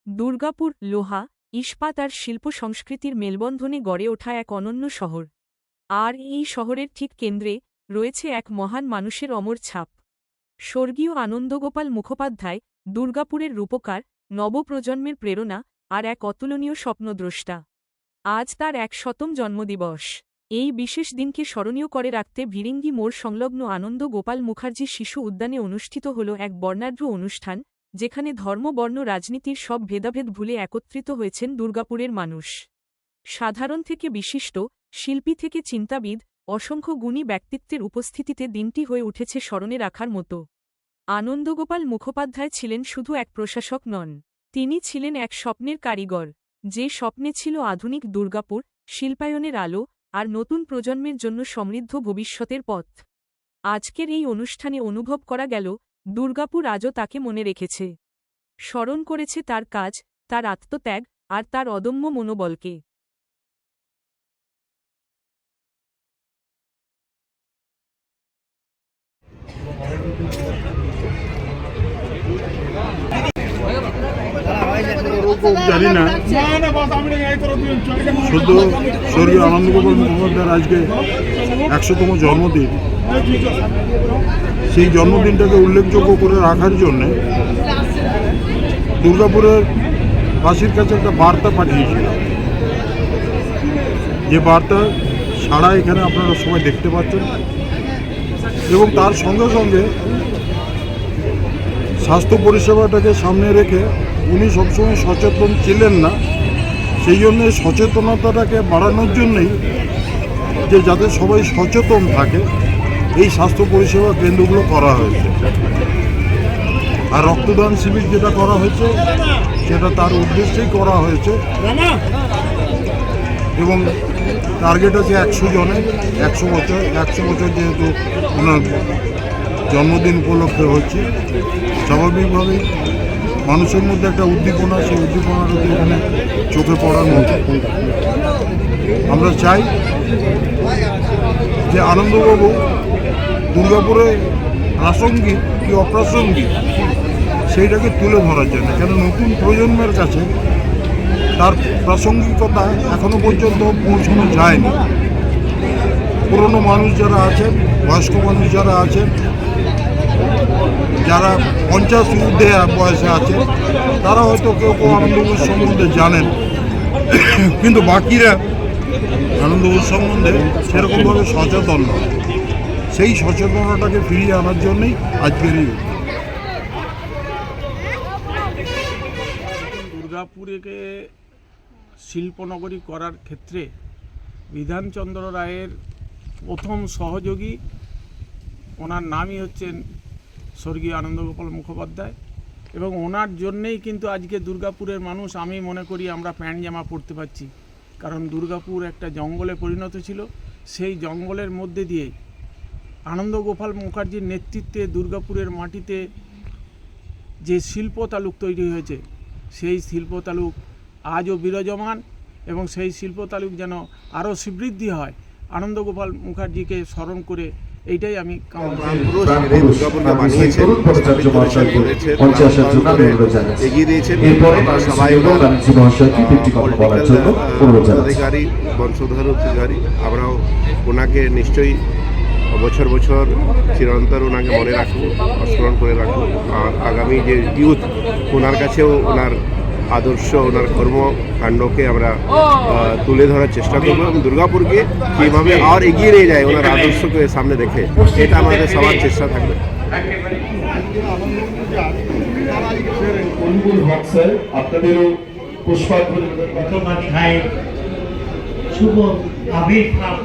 দুর্গাপুর লোহা, ইস্পাত আর শিল্প সংস্কৃতির মেলবন্ধনে গড়ে ওঠা এক অনন্য শহর। আর এই শহরের ঠিক কেন্দ্রে রয়েছে এক মহান মানুষের অমর ছাপ। স্বর্গীয় আনন্দগোপাল মুখোপাধ্যায়, দুর্গাপুরের রূপকার, নবপ্রজন্মের প্রেরণা আর এক অতুলনীয় স্বপ্নদ্রষ্টা। আজ তার ১০০তম জন্মদিবস। এই বিশেষ দিনকে স্মরণীয় করে রাখতে ভিরিঙ্গি মোড় সংলগ্ন আনন্দ গোপাল মুখার্জি শিশু উদ্যানে অনুষ্ঠিত হল এক বর্ণাঢ্য অনুষ্ঠান, যেখানে ধর্ম বর্ণ রাজনীতির সব ভেদাভেদ ভুলে একত্রিত হয়েছেন দুর্গাপুরের মানুষ। সাধারণ থেকে বিশিষ্ট, শিল্পী থেকে চিন্তাবিদ, অসংখ্য গুণী ব্যক্তিত্বের উপস্থিতিতে দিনটি হয়ে উঠেছে স্মরণে রাখার মতো। আনন্দগোপাল মুখোপাধ্যায় ছিলেন শুধু এক প্রশাসক নন, তিনি ছিলেন এক স্বপ্নের কারিগর, যে স্বপ্নে ছিল আধুনিক দুর্গাপুর, শিল্পায়নের আলো আর নতুন প্রজন্মের জন্য সমৃদ্ধ ভবিষ্যতের পথ। আজকের এই অনুষ্ঠানে অনুভব করা গেল, দুর্গাপুর আজও তাকে মনে রেখেছে, স্মরণ করেছে তার কাজ, তার আত্মত্যাগ আর তার অদম্য মনোবলকে। জানি না, শুধু স্বর্গীয় আনন্দগোপাল মুখোপাধ্যায়ের আজকে ১০০তম জন্মদিন। সেই জন্মদিনটাকে উল্লেখযোগ্য করে রাখার জন্যে দুর্গাপুরের বাসীর কাছে একটা বার্তা পাঠিয়েছিলাম, যে বার্তা সারা এখানে আপনারা সবাই দেখতে পাচ্ছেন। এবং তার সঙ্গে সঙ্গে স্বাস্থ্য পরিষেবাটাকে সামনে রেখে উনি সবসময় সচেতন ছিলেন না, সেই জন্যে সচেতনতাটাকে বাড়ানোর জন্যই, যে যাতে সবাই সচেতন থাকে, এই স্বাস্থ্য পরিষেবা কেন্দ্রগুলো করা হয়েছে। আর রক্তদান শিবির যেটা করা হয়েছে সেটা তার উদ্দেশ্যেই করা হয়েছে। এবং টার্গেট আছে ১০০ জনের, ১০০ বছর যেহেতু ওনার জন্মদিন উপলক্ষে হচ্ছে, স্বাভাবিকভাবেই মানুষের মধ্যে একটা উদ্দীপনা, সেই উদ্দীপনাটা এখানে চোখে পড়ার মতো। আমরা চাই যে আনন্দবাবু দুর্গাপুরে প্রাসঙ্গিক কি অপ্রাসঙ্গিক সেইটাকে তুলে ধরার জন্য, কেন নতুন প্রজন্মের কাছে তার প্রাসঙ্গিকতা এখনো পর্যন্ত পৌঁছানো যায়নি। পুরনো মানুষ যারা আছেন, বয়স্ক মানুষ যারা আছেন, যারা ৫০ ঊর্ধ্বে বয়সে আছে, তারা হয়তো কেউ কেউ আনন্দবাবুর সম্বন্ধে জানেন, কিন্তু বাকিরা আনন্দবাবুর সম্বন্ধে সেরকমভাবে সচেতন নয়। সেই সচেতনতাকে ফিরিয়ে আনার জন্যই আজকের এই। দুর্গাপুরকে শিল্পনগরী করার ক্ষেত্রে বিধানচন্দ্র রায়ের প্রথম সহযোগী, ওনার নামই হচ্ছেন স্বর্গীয় আনন্দগোপাল মুখোপাধ্যায়। এবং ওনার জন্যেই কিন্তু আজকে দুর্গাপুরের মানুষ, আমি মনে করি, আমরা প্যান্ট জামা পরতে পারছি। কারণ দুর্গাপুর একটা জঙ্গলে পরিণত ছিল, সেই জঙ্গলের মধ্যে দিয়ে আনন্দগোপাল মুখার্জির নেতৃত্বে দুর্গাপুরের মাটিতে যে শিল্প তালুক তৈরি হয়েছে, সেই শিল্প তালুক আজও বিরাজমান, এবং সেই শিল্প তালুক যেন আরও সমৃদ্ধি হয়, আনন্দগোপাল মুখার্জিকে স্মরণ করে এইটাই আমি অধিকারী, বংশধর অধিকারী, আমরাও ওনাকে নিশ্চয়ই বছর বছর চিরন্তর ওনাকে মনে রাখবো, স্মরণ করে রাখবো। আর আগামী যে ইউথ, ওনার কাছেও ওনার আদর্শ, ওনার কর্মকাণ্ডকে আমরা তুলে ধরার চেষ্টা করবো, এবং দুর্গাপুরকে কীভাবে আর এগিয়ে নিয়ে যায় ওনার আদর্শকে সামনে রেখে, এটা আমাদের সবার চেষ্টা থাকবে। আপনাদেরও পুষ্পার্ঘ্য শুভ আবির্ভাব।